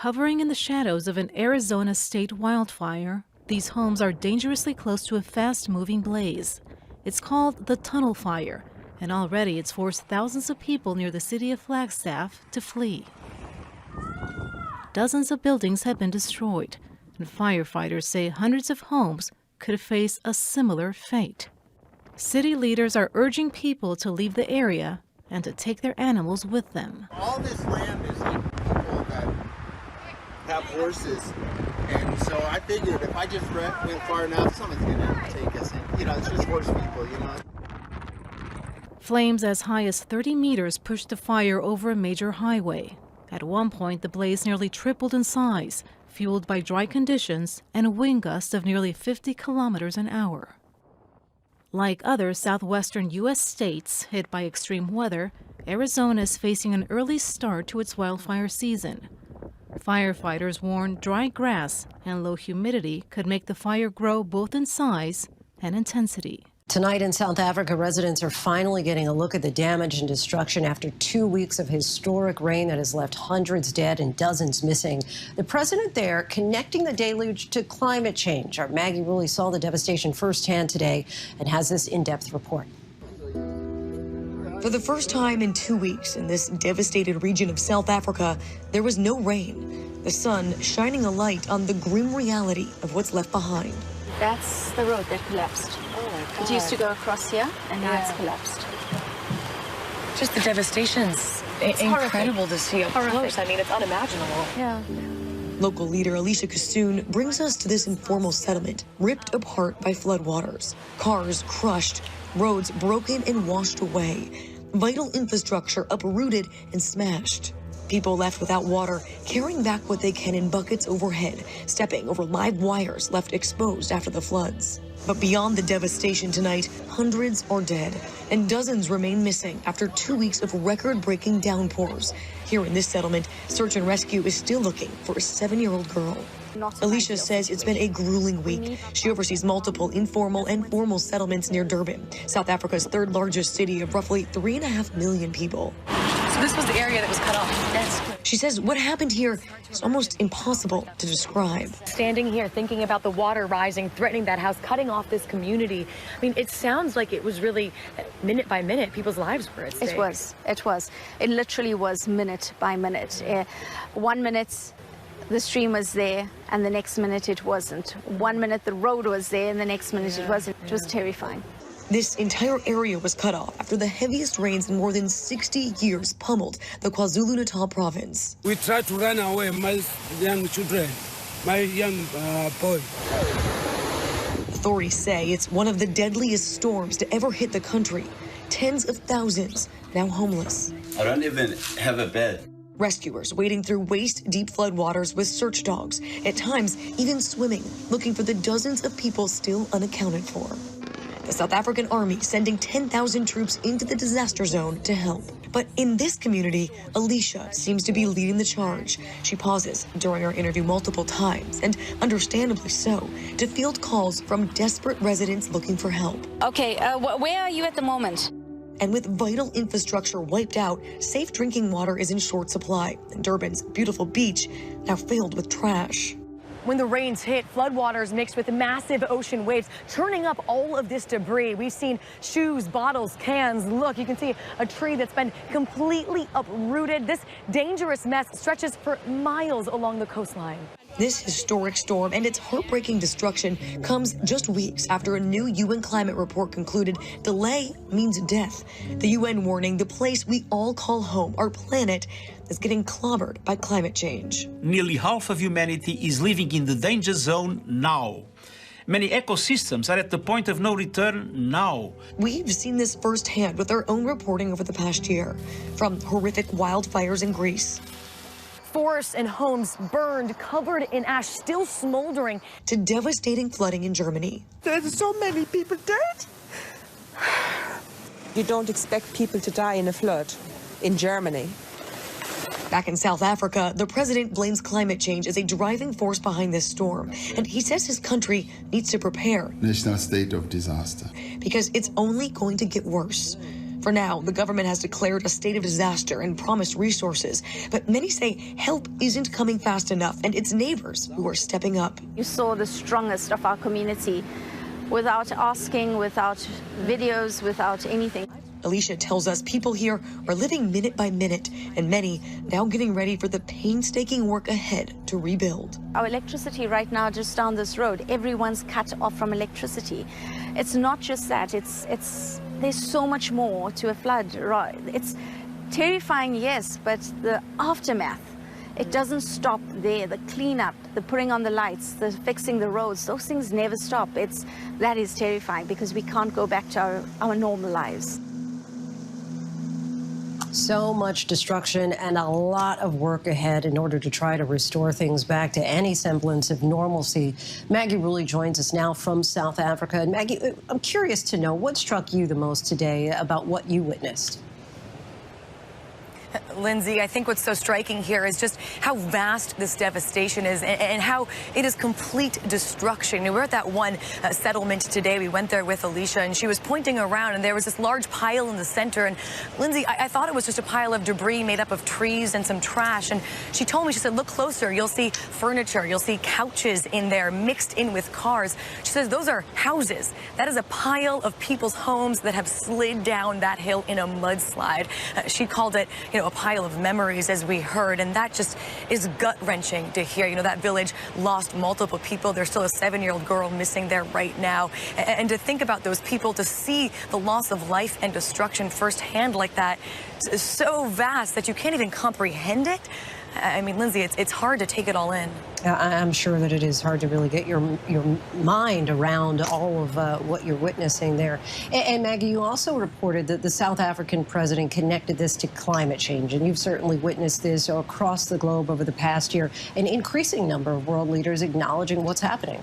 Hovering in the shadows of an Arizona state wildfire, these homes are dangerously close to a fast-moving blaze. It's called the tunnel fire, and already it's forced thousands of people near the city of Flagstaff to flee. Dozens of buildings have been destroyed, and firefighters say hundreds of homes could face a similar fate. City leaders are urging people to leave the area and to take their animals with them. All this land is like people that have horses, and so I figured if I just went far enough, someone's gonna take us. You know, it's just horse people, you know. Flames as high as 30 meters pushed the fire over a major highway. At one point, the blaze nearly tripled in size, fueled by dry conditions and a wind gust of nearly 50 kilometers an hour. Like other southwestern U.S. states hit by extreme weather, Arizona is facing an early start to its wildfire season. Firefighters warn dry grass and low humidity could make the fire grow both in size and intensity. Tonight in South Africa, residents are finally getting a look at the damage and destruction after 2 weeks of historic rain that has left hundreds dead and dozens missing. The president there connecting the deluge to climate change. Our Maggie Rulli saw the devastation firsthand today and has this in-depth report. For the first time in 2 weeks in this devastated region of South Africa, there was no rain. The sun shining a light on the grim reality of what's left behind. That's the road that collapsed. It used to go across here, and now it's collapsed. Just the devastation's incredible to see up close. I mean, it's unimaginable. Yeah. Local leader Alicia Kassoon brings us to this informal settlement, ripped apart by floodwaters. Cars crushed, roads broken and washed away. Vital infrastructure uprooted and smashed. People left without water, carrying back what they can in buckets overhead, stepping over live wires left exposed after the floods. But beyond the devastation tonight, hundreds are dead, and dozens remain missing after 2 weeks of record-breaking downpours. Here in this settlement, search and rescue is still looking for a 7-year-old girl. Alicia says it's been a grueling week. She oversees multiple informal and formal settlements near Durban, South Africa's third largest city of roughly 3.5 million people. So this was the area that was cut off. She says what happened here is almost impossible to describe. Standing here thinking about the water rising, threatening that house, cutting off this community. I mean, it sounds like it was really minute by minute, people's lives were at stake. It was. It literally was minute by minute. 1 minute, the stream was there, and the next minute it wasn't. 1 minute the road was there, and the next minute it wasn't. It was terrifying. This entire area was cut off after the heaviest rains in more than 60 years pummeled the KwaZulu-Natal province. We tried to run away, my young children, my young boy. Authorities say it's one of the deadliest storms to ever hit the country. Tens of thousands now homeless. I don't even have a bed. Rescuers wading through waist-deep floodwaters with search dogs, at times even swimming, looking for the dozens of people still unaccounted for. The South African Army sending 10,000 troops into the disaster zone to help. But in this community, Alicia seems to be leading the charge. She pauses during our interview multiple times, and understandably so, to field calls from desperate residents looking for help. Okay, where are you at the moment? And with vital infrastructure wiped out, safe drinking water is in short supply, and Durban's beautiful beach now filled with trash. When the rains hit, floodwaters mixed with massive ocean waves, churning up all of this debris. We've seen shoes, bottles, cans. Look, you can see a tree that's been completely uprooted. This dangerous mess stretches for miles along the coastline. This historic storm and its heartbreaking destruction comes just weeks after a new UN climate report concluded delay means death. The UN warning the place we all call home, our planet, is getting clobbered by climate change. Nearly half of humanity is living in the danger zone now. Many ecosystems are at the point of no return now. We've seen this firsthand with our own reporting over the past year, from horrific wildfires in Greece, Forests and homes burned, covered in ash, still smoldering, to devastating flooding in Germany. There's so many people dead. You don't expect people to die in a flood in Germany. Back in South Africa, the president blames climate change as a driving force behind this storm, and he says his country needs to prepare. National state of disaster. Because it's only going to get worse. For now, the government has declared a state of disaster and promised resources. But many say help isn't coming fast enough, and it's neighbors who are stepping up. You saw the strongest of our community without asking, without videos, without anything. Alicia tells us people here are living minute by minute, and many now getting ready for the painstaking work ahead to rebuild. Our electricity right now, just down this road, everyone's cut off from electricity. It's not just that, there's so much more to a flood. Right? It's terrifying, yes, but the aftermath, it doesn't stop there. The cleanup, the putting on the lights, the fixing the roads, those things never stop. That is terrifying because we can't go back to our normal lives. So much destruction and a lot of work ahead in order to try to restore things back to any semblance of normalcy. Maggie Rulli joins us now from South Africa. And Maggie, I'm curious to know what struck you the most today about what you witnessed. Lindsay, I think what's so striking here is just how vast this devastation is and how it is complete destruction. We're at that one settlement today. We went there with Alicia, and she was pointing around, and there was this large pile in the center. And Lindsay, I thought it was just a pile of debris made up of trees and some trash. And she told me, she said, look closer. You'll see furniture. You'll see couches in there mixed in with cars. She says those are houses. That is a pile of people's homes that have slid down that hill in a mudslide. She called it, a pile of memories, as we heard, and that just is gut-wrenching to hear. That village lost multiple people. There's still a 7-year-old girl missing there right now. And to think about those people, to see the loss of life and destruction firsthand like that is so vast that you can't even comprehend it. I mean, Lindsay, it's hard to take it all in. I'm sure that it is hard to really get your mind around all of what you're witnessing there. And Maggie, you also reported that the South African president connected this to climate change, and you've certainly witnessed this across the globe over the past year, an increasing number of world leaders acknowledging what's happening.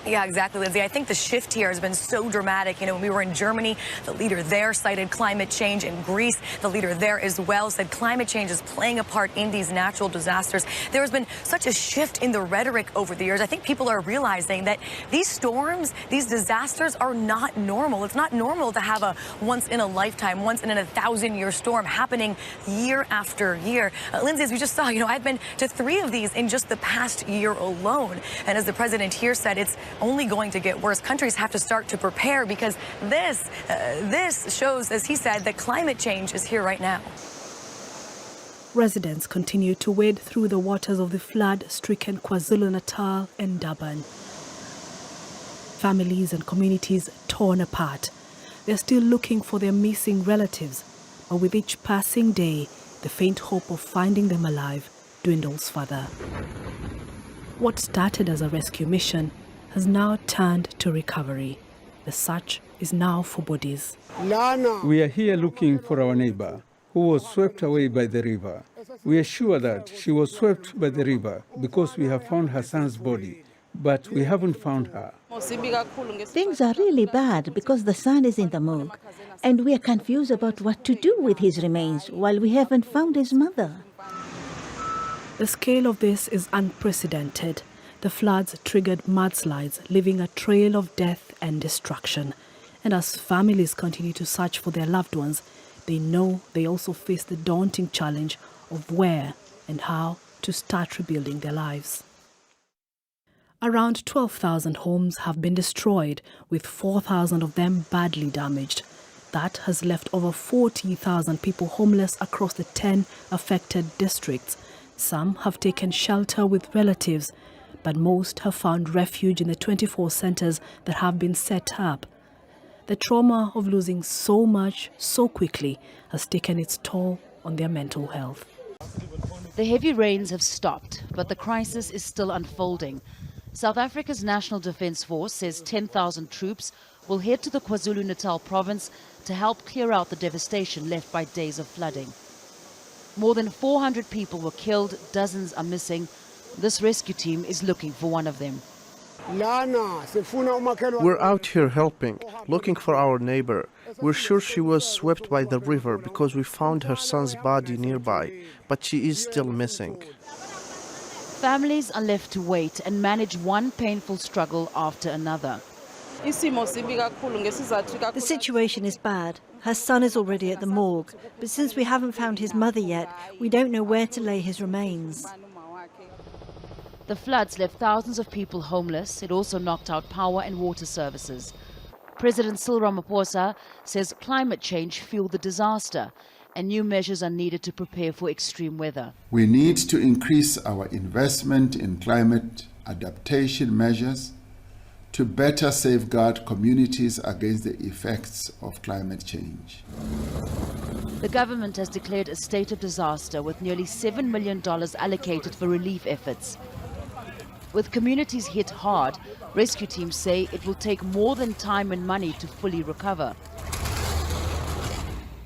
Yeah, exactly, Lindsay. I think the shift here has been so dramatic. When we were in Germany, the leader there cited climate change. In Greece, the leader there as well said climate change is playing a part in these natural disasters. There has been such a shift in the rhetoric over the years. I think people are realizing that these storms, these disasters are not normal. It's not normal to have a once-in-a-lifetime, once-in-a-1,000-year storm happening year after year. Lindsay, as we just saw, I've been to 3 of these in just the past year alone. And as the president here said, it's only going to get worse. Countries have to start to prepare because this shows, as he said, that climate change is here right now. Residents continue to wade through the waters of the flood-stricken KwaZulu-Natal and Durban. Families and communities torn apart. They're still looking for their missing relatives, but with each passing day, the faint hope of finding them alive dwindles further. What started as a rescue mission has now turned to recovery. The search is now for bodies. We are here looking for our neighbor who was swept away by the river. We are sure that she was swept by the river because we have found her son's body, but we haven't found her. Things are really bad because the son is in the morgue, and we are confused about what to do with his remains while we haven't found his mother. The scale of this is unprecedented. The floods triggered mudslides, leaving a trail of death and destruction. And as families continue to search for their loved ones, they know they also face the daunting challenge of where and how to start rebuilding their lives. Around 12,000 homes have been destroyed, with 4,000 of them badly damaged. That has left over 40,000 people homeless across the 10 affected districts. Some have taken shelter with relatives, but most have found refuge in the 24 centers that have been set up. The trauma of losing so much so quickly has taken its toll on their mental health. The heavy rains have stopped, but the crisis is still unfolding. South Africa's National Defence Force says 10,000 troops will head to the KwaZulu-Natal province to help clear out the devastation left by days of flooding. More than 400 people were killed, dozens are missing. This rescue team is looking for one of them. We're out here helping, looking for our neighbor. We're sure she was swept by the river because we found her son's body nearby, but she is still missing. Families are left to wait and manage one painful struggle after another. The situation is bad. Her son is already at the morgue, but since we haven't found his mother yet, we don't know where to lay his remains. The floods left thousands of people homeless. It also knocked out power and water services. President Cyril Ramaphosa says climate change fueled the disaster and new measures are needed to prepare for extreme weather. We need to increase our investment in climate adaptation measures to better safeguard communities against the effects of climate change. The government has declared a state of disaster with nearly $7 million allocated for relief efforts. With communities hit hard, rescue teams say it will take more than time and money to fully recover.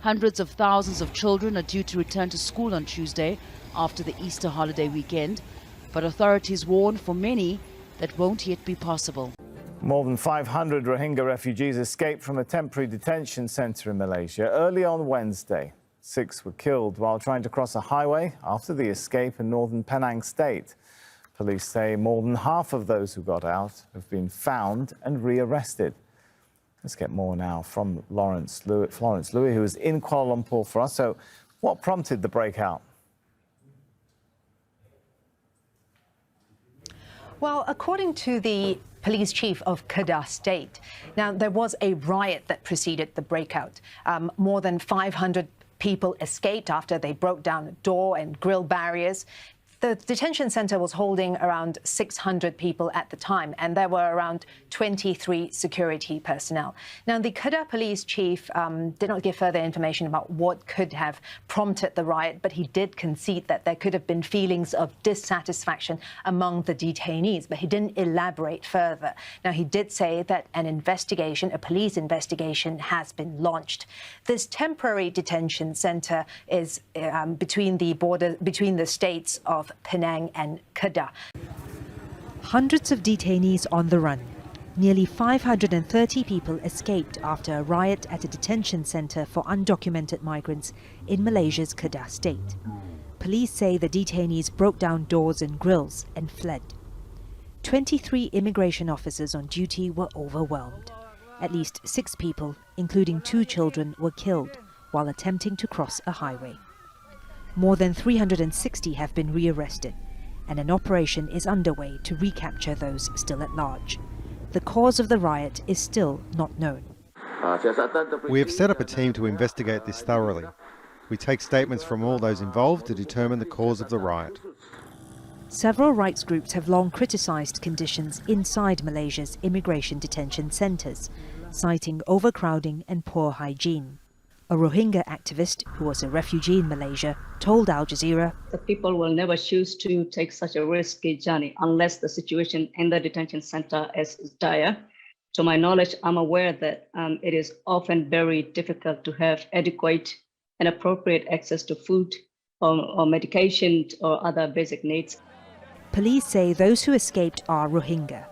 Hundreds of thousands of children are due to return to school on Tuesday after the Easter holiday weekend, but authorities warn for many that won't yet be possible. More than 500 Rohingya refugees escaped from a temporary detention center in Malaysia early on Wednesday. 6 were killed while trying to cross a highway after the escape in northern Penang state. Police say more than half of those who got out have been found and rearrested. Let's get more now from Florence Louis, who is in Kuala Lumpur for us. So what prompted the breakout? Well, according to the police chief of Kedah State, now there was a riot that preceded the breakout. More than 500 people escaped after they broke down a door and grill barriers. The detention center was holding around 600 people at the time, and there were around 23 security personnel. Now, the Kedah police chief did not give further information about what could have prompted the riot, but he did concede that there could have been feelings of dissatisfaction among the detainees, but he didn't elaborate further. Now, he did say that an investigation, a police investigation, has been launched. This temporary detention center is between the states of Penang and Kedah. Hundreds of detainees on the run. Nearly 530 people escaped after a riot at a detention center for undocumented migrants in Malaysia's Kedah state. Police say the detainees broke down doors and grills and fled. 23 immigration officers on duty were overwhelmed. At least 6 people, including 2 children, were killed while attempting to cross a highway. More than 360 have been rearrested, and an operation is underway to recapture those still at large. The cause of the riot is still not known. We have set up a team to investigate this thoroughly. We take statements from all those involved to determine the cause of the riot. Several rights groups have long criticised conditions inside Malaysia's immigration detention centres, citing overcrowding and poor hygiene. A Rohingya activist who was a refugee in Malaysia told Al Jazeera, "The people will never choose to take such a risky journey unless the situation in the detention center is dire. To my knowledge, I'm aware that it is often very difficult to have adequate and appropriate access to food or medication or other basic needs." Police say those who escaped are Rohingya.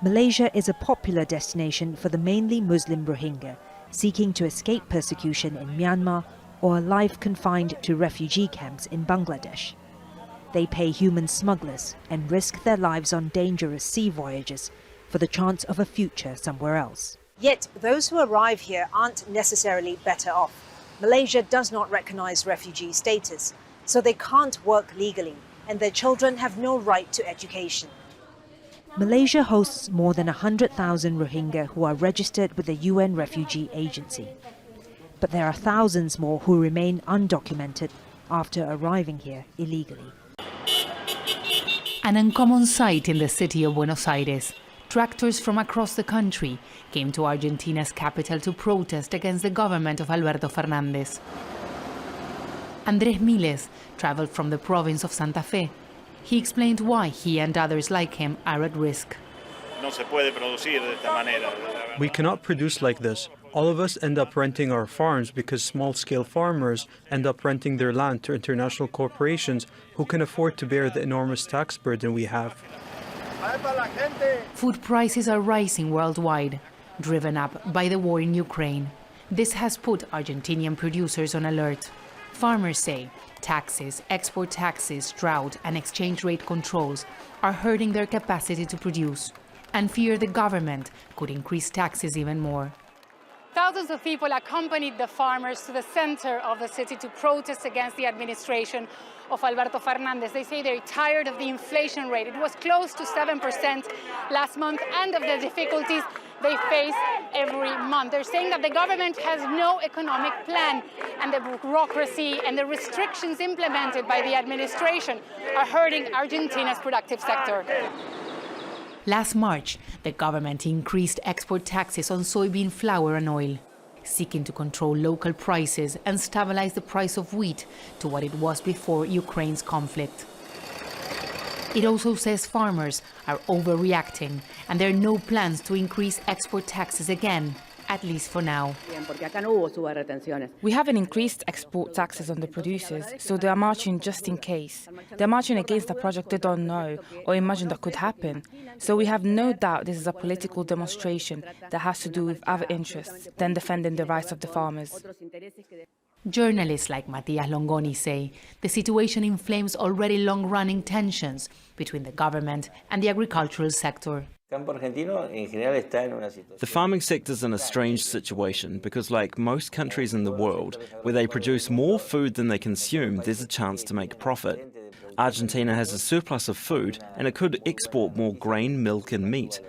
Malaysia is a popular destination for the mainly Muslim Rohingya, seeking to escape persecution in Myanmar or a life confined to refugee camps in Bangladesh. They pay human smugglers and risk their lives on dangerous sea voyages for the chance of a future somewhere else. Yet those who arrive here aren't necessarily better off. Malaysia does not recognize refugee status, so they can't work legally, and their children have no right to education. Malaysia hosts more than 100,000 Rohingya who are registered with the UN Refugee Agency. But there are thousands more who remain undocumented after arriving here illegally. An uncommon sight in the city of Buenos Aires. Tractors from across the country came to Argentina's capital to protest against the government of Alberto Fernández. Andrés Miles traveled from the province of Santa Fe. He explained why he and others like him are at risk. We cannot produce like this. All of us end up renting our farms because small-scale farmers end up renting their land to international corporations who can afford to bear the enormous tax burden we have. Food prices are rising worldwide, driven up by the war in Ukraine. This has put Argentinian producers on alert. Farmers say taxes, export taxes, drought and exchange rate controls are hurting their capacity to produce. and fear the government could increase taxes even more. Thousands of people accompanied the farmers to the center of the city to protest against the administration of Alberto Fernandez. They say they're tired of the inflation rate. It was close to 7% last month, and of the difficulties they face every month. They're saying that the government has no economic plan, and the bureaucracy and the restrictions implemented by the administration are hurting Argentina's productive sector. Last March, the government increased export taxes on soybean flour and oil, seeking to control local prices and stabilize the price of wheat to what it was before Ukraine's conflict. It also says farmers are overreacting, and there are no plans to increase export taxes again, at least for now. We haven't increased export taxes on the producers, so they are marching just in case. They're marching against a project they don't know or imagine that could happen. So we have no doubt this is a political demonstration that has to do with other interests than defending the rights of the farmers. Journalists like Matias Longoni say the situation inflames already long-running tensions between the government and the agricultural sector. The farming sector's in a strange situation because, like most countries in the world, where they produce more food than they consume, there's a chance to make profit. Argentina has a surplus of food and it could export more grain, milk and meat.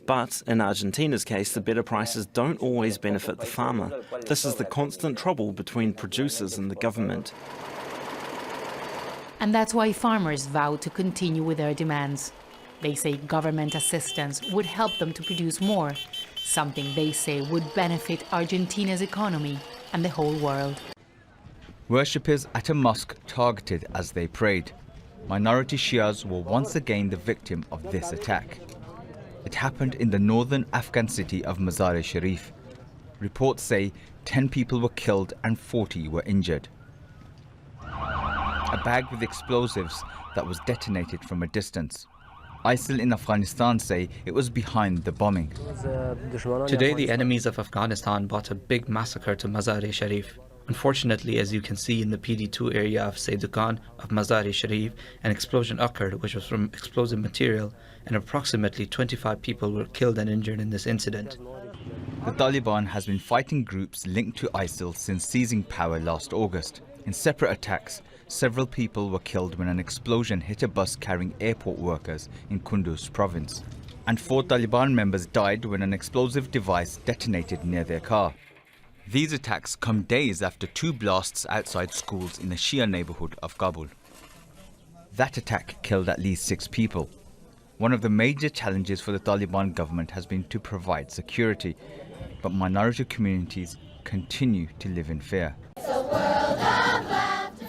But in Argentina's case, the better prices don't always benefit the farmer. This is the constant trouble between producers and the government. And that's why farmers vowed to continue with their demands. They say government assistance would help them to produce more, something they say would benefit Argentina's economy and the whole world. Worshippers at a mosque targeted as they prayed. Minority Shias were once again the victim of this attack. It happened in the northern Afghan city of Mazar-e-Sharif. Reports say 10 people were killed and 40 were injured. A bag with explosives that was detonated from a distance. ISIL in Afghanistan say it was behind the bombing. Today, the enemies of Afghanistan brought a big massacre to Mazar-e-Sharif. Unfortunately, as you can see in the PD2 area of Seydukan of Mazar-e-Sharif, an explosion occurred which was from explosive material, and approximately 25 people were killed and injured in this incident. The Taliban has been fighting groups linked to ISIL since seizing power last August. In separate attacks, several people were killed when an explosion hit a bus carrying airport workers in Kunduz province. And 4 Taliban members died when an explosive device detonated near their car. These attacks come days after 2 blasts outside schools in the Shia neighborhood of Kabul. That attack killed at least 6 people. One of the major challenges for the Taliban government has been to provide security, but minority communities continue to live in fear.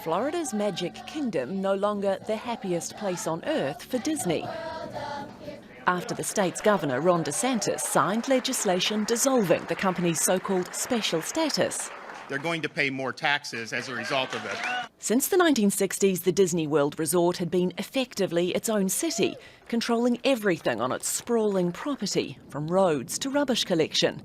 Florida's Magic Kingdom no longer the happiest place on earth for Disney. After the state's governor, Ron DeSantis, signed legislation dissolving the company's so-called special status. They're going to pay more taxes as a result of it. Since the 1960s, the Disney World Resort had been effectively its own city, controlling everything on its sprawling property, from roads to rubbish collection.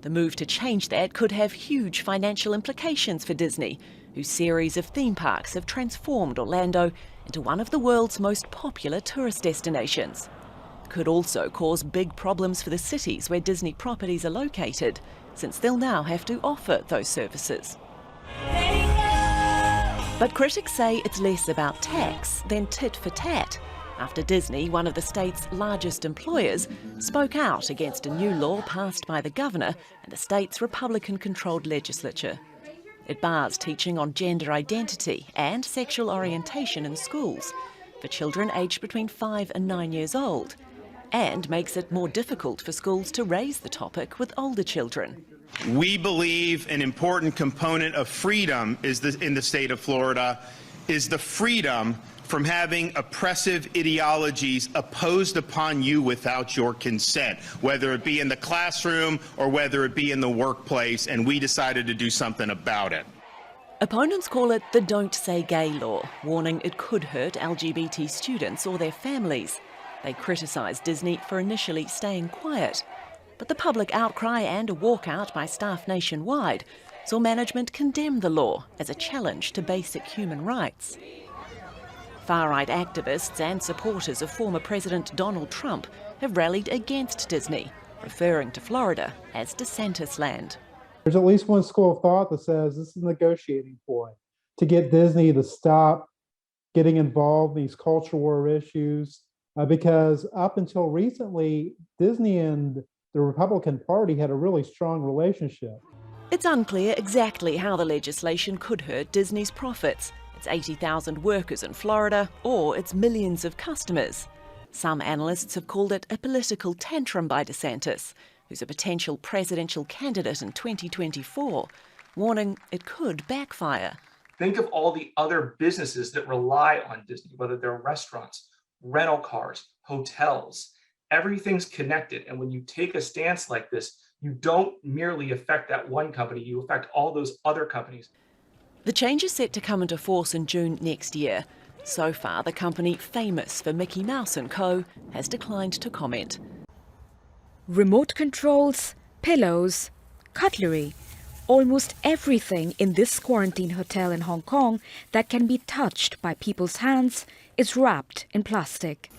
The move to change that could have huge financial implications for Disney, whose series of theme parks have transformed Orlando into one of the world's most popular tourist destinations. It could also cause big problems for the cities where Disney properties are located, since they'll now have to offer those services. But critics say it's less about tax than tit for tat, after Disney, one of the state's largest employers, spoke out against a new law passed by the governor and the state's Republican-controlled legislature. It bars teaching on gender identity and sexual orientation in schools for children aged between 5 and 9 years old, and makes it more difficult for schools to raise the topic with older children. We believe an important component of freedom in the state of Florida is the freedom from having oppressive ideologies opposed upon you without your consent, whether it be in the classroom or whether it be in the workplace, and we decided to do something about it. Opponents call it the Don't Say Gay law, warning it could hurt LGBT students or their families. They criticise Disney for initially staying quiet. But the public outcry and a walkout by staff nationwide saw management condemn the law as a challenge to basic human rights. Far-right activists and supporters of former President Donald Trump have rallied against Disney, referring to Florida as DeSantis land. There's at least one school of thought that says this is a negotiating point to get Disney to stop getting involved in these culture war issues, because up until recently, Disney and the Republican Party had a really strong relationship. It's unclear exactly how the legislation could hurt Disney's profits, its 80,000 workers in Florida, or its millions of customers. Some analysts have called it a political tantrum by DeSantis, who's a potential presidential candidate in 2024, warning it could backfire. Think of all the other businesses that rely on Disney, whether they're restaurants, rental cars, hotels. Everything's connected. And when you take a stance like this, you don't merely affect that one company, you affect all those other companies. The change is set to come into force in June next year. So far, the company famous for Mickey Mouse & Co. has declined to comment. Remote controls, pillows, cutlery. Almost everything in this quarantine hotel in Hong Kong that can be touched by people's hands is wrapped in plastic.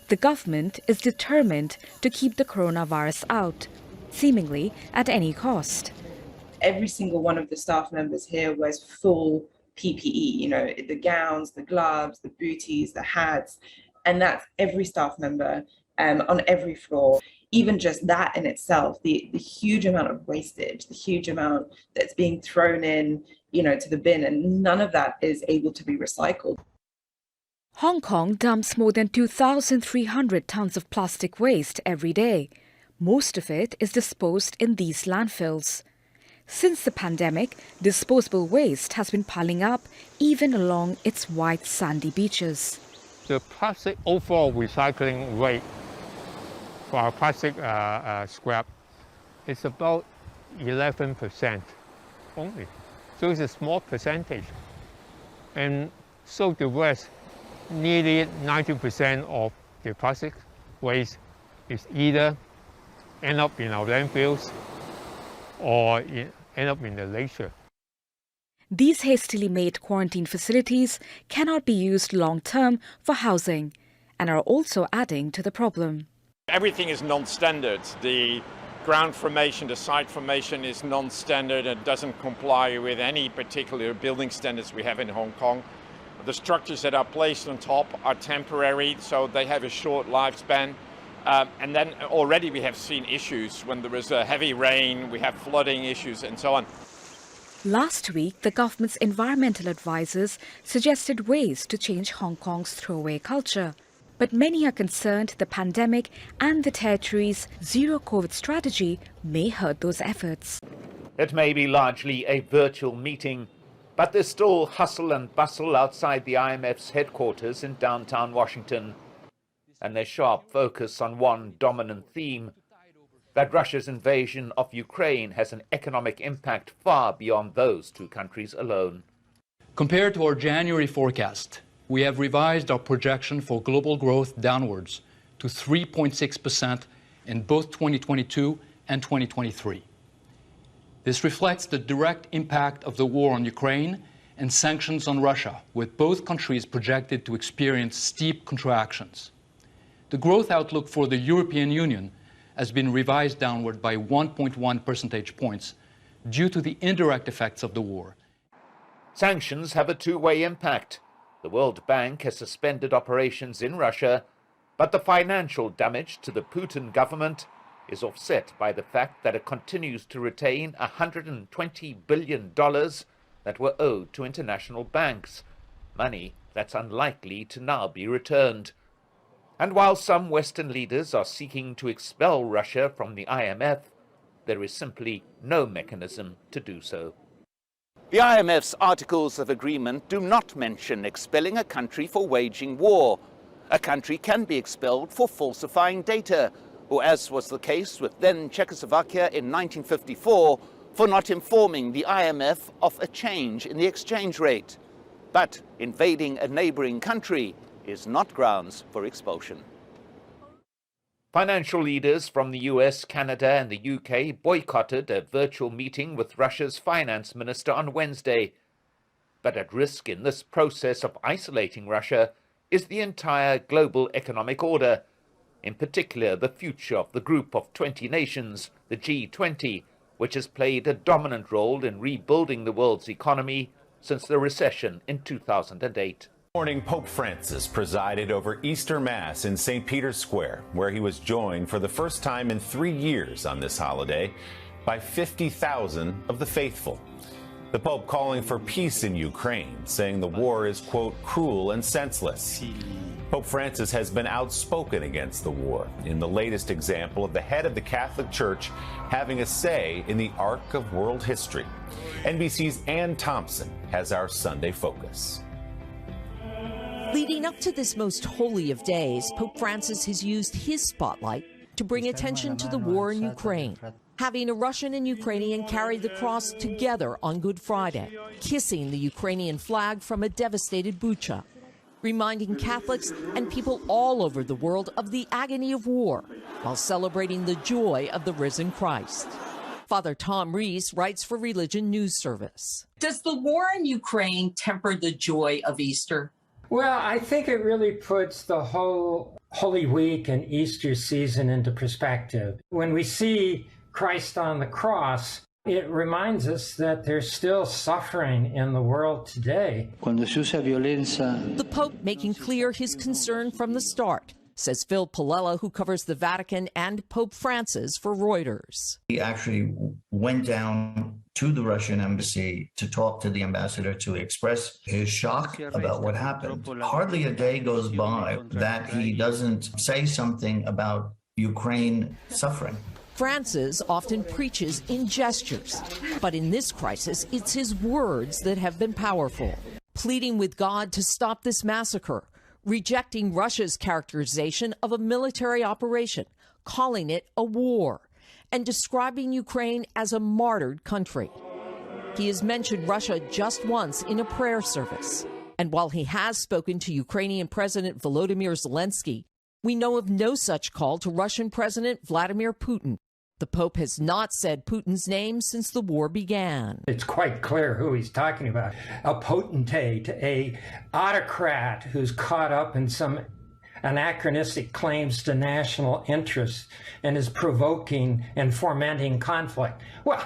The government is determined to keep the coronavirus out, seemingly at any cost. Every single one of the staff members here wears full PPE, the gowns, the gloves, the booties, the hats, and that's every staff member on every floor. Even just that in itself, the huge amount of wastage, the huge amount that's being thrown in, to the bin, and none of that is able to be recycled. Hong Kong dumps more than 2,300 tons of plastic waste every day. Most of it is disposed in these landfills. Since the pandemic, disposable waste has been piling up even along its white sandy beaches. The plastic overall recycling rate for our plastic scrap is about 11% only. So it's a small percentage. And so the rest, nearly 90% of the plastic waste is either end up in our landfills or end up in the glacier. These hastily made quarantine facilities cannot be used long-term for housing and are also adding to the problem. Everything is non-standard. The ground formation, the site formation is non-standard and doesn't comply with any particular building standards we have in Hong Kong. The structures that are placed on top are temporary, so they have a short lifespan. And then already we have seen issues when there is a heavy rain, we have flooding issues and so on. Last week, the government's environmental advisors suggested ways to change Hong Kong's throwaway culture. But many are concerned the pandemic and the territory's zero-COVID strategy may hurt those efforts. It may be largely a virtual meeting, but there's still hustle and bustle outside the IMF's headquarters in downtown Washington. And their sharp focus on one dominant theme, that Russia's invasion of Ukraine has an economic impact far beyond those two countries alone. Compared to our January forecast, we have revised our projection for global growth downwards to 3.6% in both 2022 and 2023. This reflects the direct impact of the war on Ukraine and sanctions on Russia, with both countries projected to experience steep contractions. The growth outlook for the European Union has been revised downward by 1.1 percentage points due to the indirect effects of the war. Sanctions have a two-way impact. The World Bank has suspended operations in Russia, but the financial damage to the Putin government is offset by the fact that it continues to retain $120 billion that were owed to international banks, money that's unlikely to now be returned. And while some Western leaders are seeking to expel Russia from the IMF, there is simply no mechanism to do so. The IMF's Articles of Agreement do not mention expelling a country for waging war. A country can be expelled for falsifying data, or as was the case with then Czechoslovakia in 1954, for not informing the IMF of a change in the exchange rate. But invading a neighboring country is not grounds for expulsion. Financial leaders from the US, Canada and the UK boycotted a virtual meeting with Russia's finance minister on Wednesday. But at risk in this process of isolating Russia is the entire global economic order, in particular the future of the group of 20 nations, the G20, which has played a dominant role in rebuilding the world's economy since the recession in 2008. Morning, Pope Francis presided over Easter Mass in St. Peter's Square, where he was joined for the first time in 3 years on this holiday by 50,000 of the faithful. The Pope calling for peace in Ukraine, saying the war is, quote, cruel and senseless. Pope Francis has been outspoken against the war, in the latest example of the head of the Catholic Church having a say in the arc of world history. NBC's Ann Thompson has our Sunday focus. Leading up to this most holy of days, Pope Francis has used his spotlight to bring attention to the war in Ukraine, having a Russian and Ukrainian carry the cross together on Good Friday, kissing the Ukrainian flag from a devastated Bucha, reminding Catholics and people all over the world of the agony of war, while celebrating the joy of the risen Christ. Father Tom Rees writes for Religion News Service. Does the war in Ukraine temper the joy of Easter? Well, I think it really puts the whole Holy Week and Easter season into perspective. When we see Christ on the cross, it reminds us that there's still suffering in the world today. The Pope making clear his concern from the start, says Phil Palella, who covers the Vatican and Pope Francis for Reuters. He actually went down to the Russian embassy to talk to the ambassador to express his shock about what happened. Hardly a day goes by that he doesn't say something about Ukraine suffering. Francis often preaches in gestures, but in this crisis, it's his words that have been powerful, pleading with God to stop this massacre, rejecting Russia's characterization of a military operation, calling it a war, and describing Ukraine as a martyred country. He has mentioned Russia just once in a prayer service. And while he has spoken to Ukrainian President Volodymyr Zelensky, we know of no such call to Russian President Vladimir Putin. The Pope has not said Putin's name since the war began. It's quite clear who he's talking about. A potentate, a autocrat who's caught up in some anachronistic claims to national interest and is provoking and fomenting conflict. Well,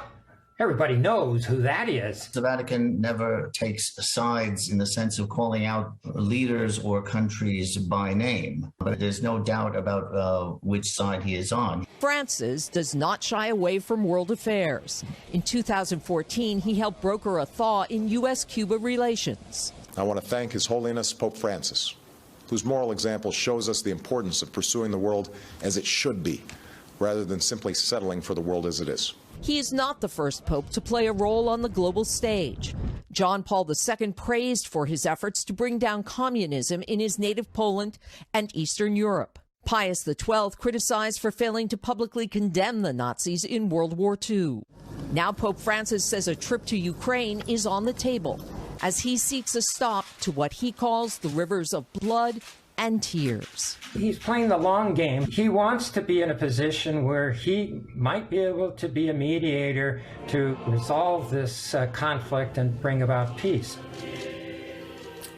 everybody knows who that is. The Vatican never takes sides in the sense of calling out leaders or countries by name, but there's no doubt about which side he is on. Francis does not shy away from world affairs. In 2014, he helped broker a thaw in U.S.-Cuba relations. I want to thank His Holiness Pope Francis, whose moral example shows us the importance of pursuing the world as it should be, rather than simply settling for the world as it is. He is not the first pope to play a role on the global stage. John Paul II praised for his efforts to bring down communism in his native Poland and Eastern Europe. Pius XII criticized for failing to publicly condemn the Nazis in World War II. Now Pope Francis says a trip to Ukraine is on the table as he seeks a stop to what he calls the rivers of blood and tears. He's playing the long game. He wants to be in a position where he might be able to be a mediator to resolve this conflict and bring about peace.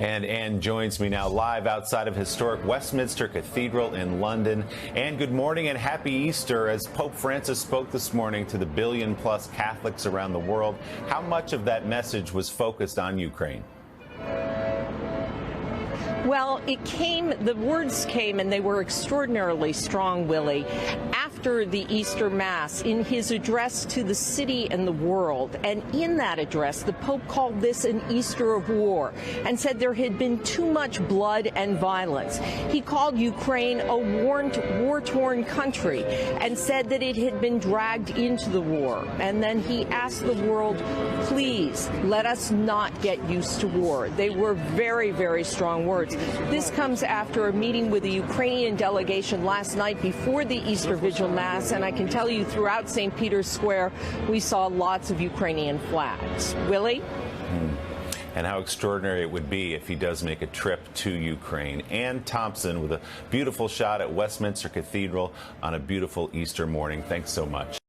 And Anne joins me now live outside of historic Westminster Cathedral in London. Anne, good morning and happy Easter. As Pope Francis spoke this morning to the billion-plus Catholics around the world, how much of that message was focused on Ukraine? Well, the words came, and they were extraordinarily strong, Willie, after the Easter Mass in his address to the city and the world. And in that address, the Pope called this an Easter of war and said there had been too much blood and violence. He called Ukraine a war-torn country and said that it had been dragged into the war. And then he asked the world, please, let us not get used to war. They were very, very strong words. This comes after a meeting with the Ukrainian delegation last night before the Easter Vigil Mass, and I can tell you throughout St. Peter's Square, we saw lots of Ukrainian flags. Willie? And how extraordinary it would be if he does make a trip to Ukraine. Ann Thompson with a beautiful shot at Westminster Cathedral on a beautiful Easter morning. Thanks so much.